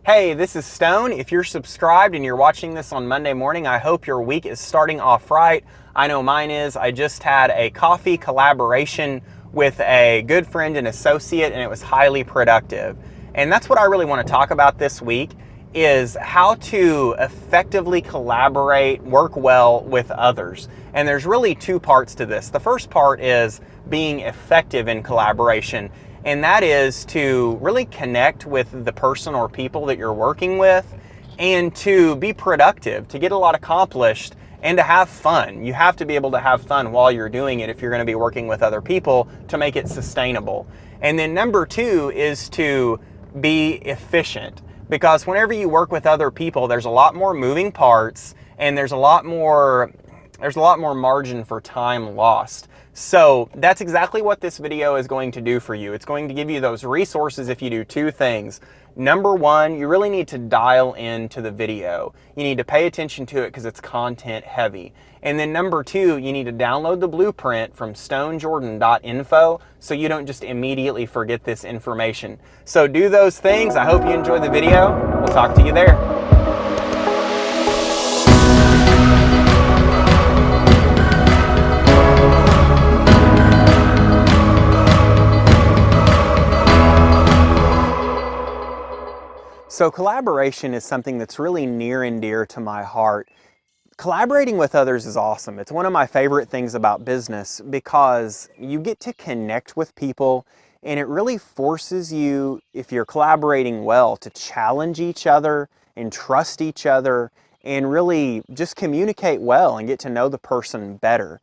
Hey, this is Stone. If you're subscribed and you're watching this on Monday morning, I hope your week is starting off right. I know mine is. I just had a coffee collaboration with a good friend and associate, and it was highly productive. And that's what I really want to talk about this week is how to effectively collaborate, work well with others. And there's really two parts to this. The first part is being effective in collaboration, and that is to really connect with the person or people that you're working with and to be productive, to get a lot accomplished, and to have fun. You have to be able to have fun while you're doing it if you're going to be working with other people to make it sustainable. And then number two is to be efficient, because whenever you work with other people, there's a lot more moving parts and there's a lot more margin for time lost. So that's exactly what this video is going to do for you. It's going to give you those resources if you do two things. Number one, you really need to dial into the video. You need to pay attention to it because it's content heavy. And then number two, you need to download the blueprint from stonejordan.info so you don't just immediately forget this information. So do those things. I hope you enjoy the video. We'll talk to you there. So collaboration is something that's really near and dear to my heart. Collaborating with others is awesome. It's one of my favorite things about business because you get to connect with people, and it really forces you, if you're collaborating well, to challenge each other and trust each other and really just communicate well and get to know the person better.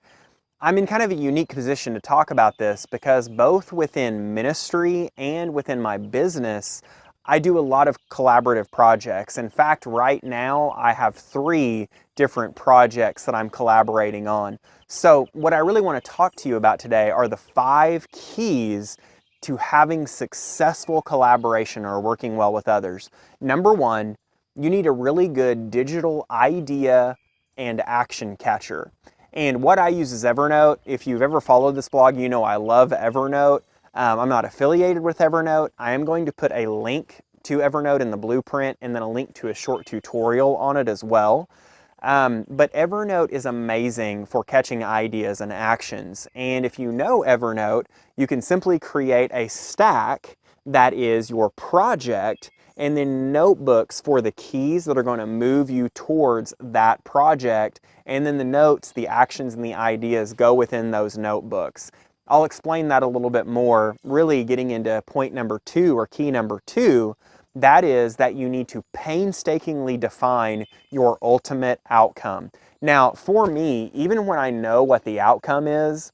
I'm in kind of a unique position to talk about this because both within ministry and within my business, I do a lot of collaborative projects. In fact, right now I have 3 different projects that I'm collaborating on. So what I really want to talk to you about today are the 5 keys to having successful collaboration or working well with others. Number 1, you need a really good digital idea and action catcher. And what I use is Evernote. If you've ever followed this blog, you know I love Evernote. I'm not affiliated with Evernote. I am going to put a link to Evernote in the blueprint and then a link to a short tutorial on it as well. But Evernote is amazing for catching ideas and actions. And if you know Evernote, you can simply create a stack that is your project and then notebooks for the keys that are going to move you towards that project. And then the notes, the actions, and the ideas go within those notebooks. I'll explain that a little bit more, really getting into point number 2 or key number 2. That is that you need to painstakingly define your ultimate outcome. Now, for me, even when I know what the outcome is,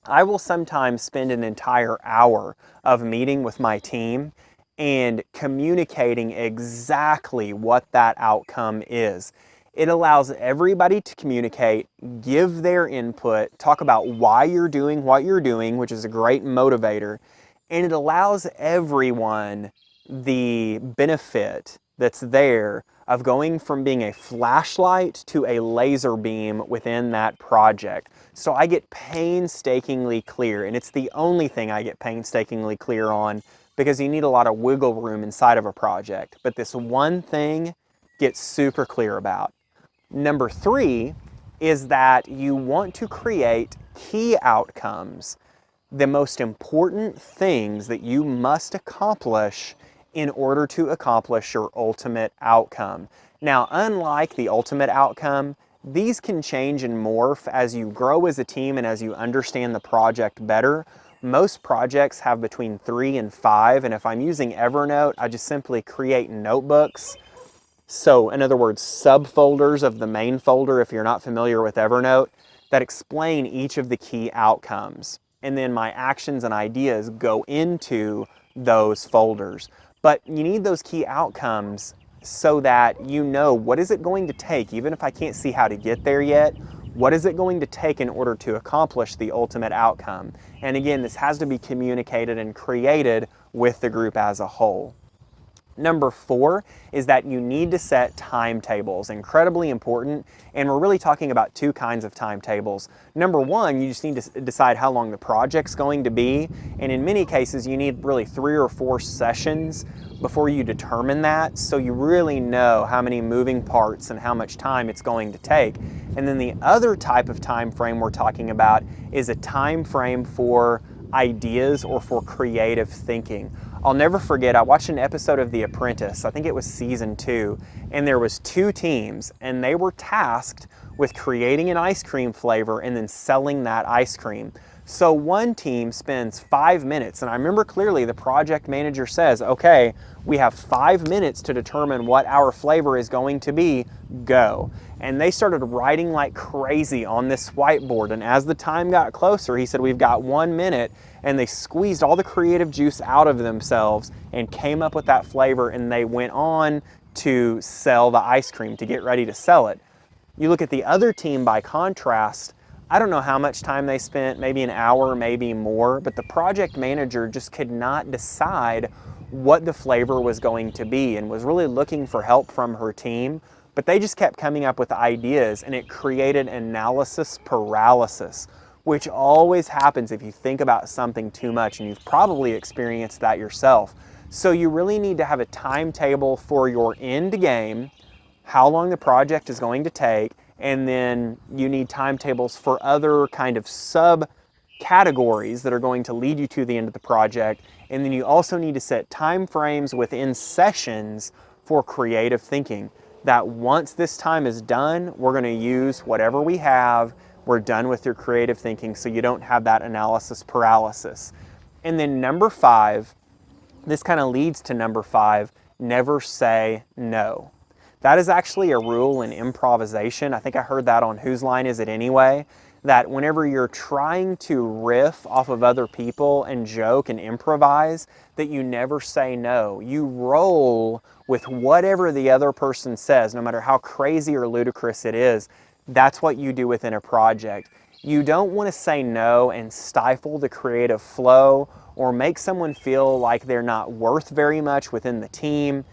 I will sometimes spend an entire hour of meeting with my team and communicating exactly what that outcome is. It allows everybody to communicate, give their input, talk about why you're doing what you're doing, which is a great motivator, and it allows everyone the benefit that's there of going from being a flashlight to a laser beam within that project. So I get painstakingly clear, and it's the only thing I get painstakingly clear on because you need a lot of wiggle room inside of a project. But this one thing gets super clear about. Number 3 is that you want to create key outcomes, the most important things that you must accomplish in order to accomplish your ultimate outcome. Now, unlike the ultimate outcome, these can change and morph as you grow as a team and as you understand the project better. Most projects have between 3 and 5, and if I'm using Evernote, I just simply create notebooks. So, in other words, subfolders of the main folder, if you're not familiar with Evernote, that explain each of the key outcomes. And then my actions and ideas go into those folders. But you need those key outcomes so that you know what is it going to take, even if I can't see how to get there yet, what is it going to take in order to accomplish the ultimate outcome? And again, this has to be communicated and created with the group as a whole. Number 4 is that you need to set timetables. Incredibly important, and we're really talking about 2 kinds of timetables. Number 1, you just need to decide how long the project's going to be, and in many cases you need really 3 or 4 sessions before you determine that, so you really know how many moving parts and how much time it's going to take. And then the other type of time frame we're talking about is a time frame for ideas or for creative thinking. I'll never forget, I watched an episode of The Apprentice, I think it was season 2, and there was 2 teams, and they were tasked with creating an ice cream flavor and then selling that ice cream. So one team spends 5 minutes, and I remember clearly the project manager says, okay, we have 5 minutes to determine what our flavor is going to be, go. And they started writing like crazy on this whiteboard, and as the time got closer, he said, we've got 1 minute, and they squeezed all the creative juice out of themselves and came up with that flavor, and they went on to sell the ice cream, to get ready to sell it. You look at the other team by contrast, I don't know how much time they spent, maybe an hour, maybe more, but the project manager just could not decide what the flavor was going to be and was really looking for help from her team, but they just kept coming up with ideas, and it created analysis paralysis, which always happens if you think about something too much, and you've probably experienced that yourself. So you really need to have a timetable for your end game, how long the project is going to take, and then you need timetables for other kind of subcategories that are going to lead you to the end of the project. And then you also need to set time frames within sessions for creative thinking, that once this time is done, we're going to use whatever we have, we're done with your creative thinking, so you don't have that analysis paralysis. And then number 5, this kind of leads to number 5, never say no. That is actually a rule in improvisation. I think I heard that on Whose Line Is It Anyway? That whenever you're trying to riff off of other people and joke and improvise, that you never say no. You roll with whatever the other person says, no matter how crazy or ludicrous it is. That's what you do within a project. You don't want to say no and stifle the creative flow or make someone feel like they're not worth very much within the team.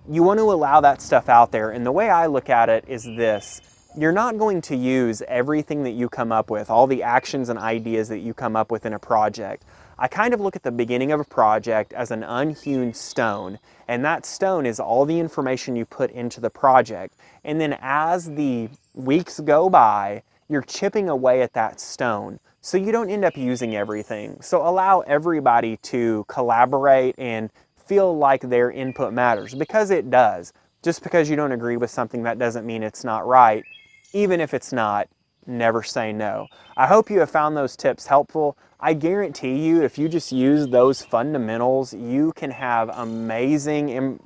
You want to allow that stuff out there, and the way I look at it is this. You're not going to use everything that you come up with, all the actions and ideas that you come up with in a project. I kind of look at the beginning of a project as an unhewn stone, and that stone is all the information you put into the project. And then as the weeks go by, you're chipping away at that stone, so you don't end up using everything. So allow everybody to collaborate and feel like their input matters, because it does. Just because you don't agree with something, that doesn't mean it's not right. Even if it's not, never say no. I hope you have found those tips helpful. I guarantee you, if you just use those fundamentals, you can have amazing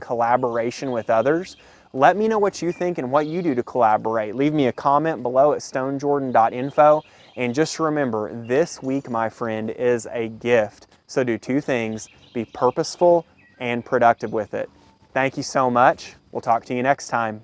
collaboration with others. Let me know what you think and what you do to collaborate. Leave me a comment below at stonejordan.info. And just remember, this week, my friend, is a gift. So do 2 things. Be purposeful and productive with it. Thank you so much. We'll talk to you next time.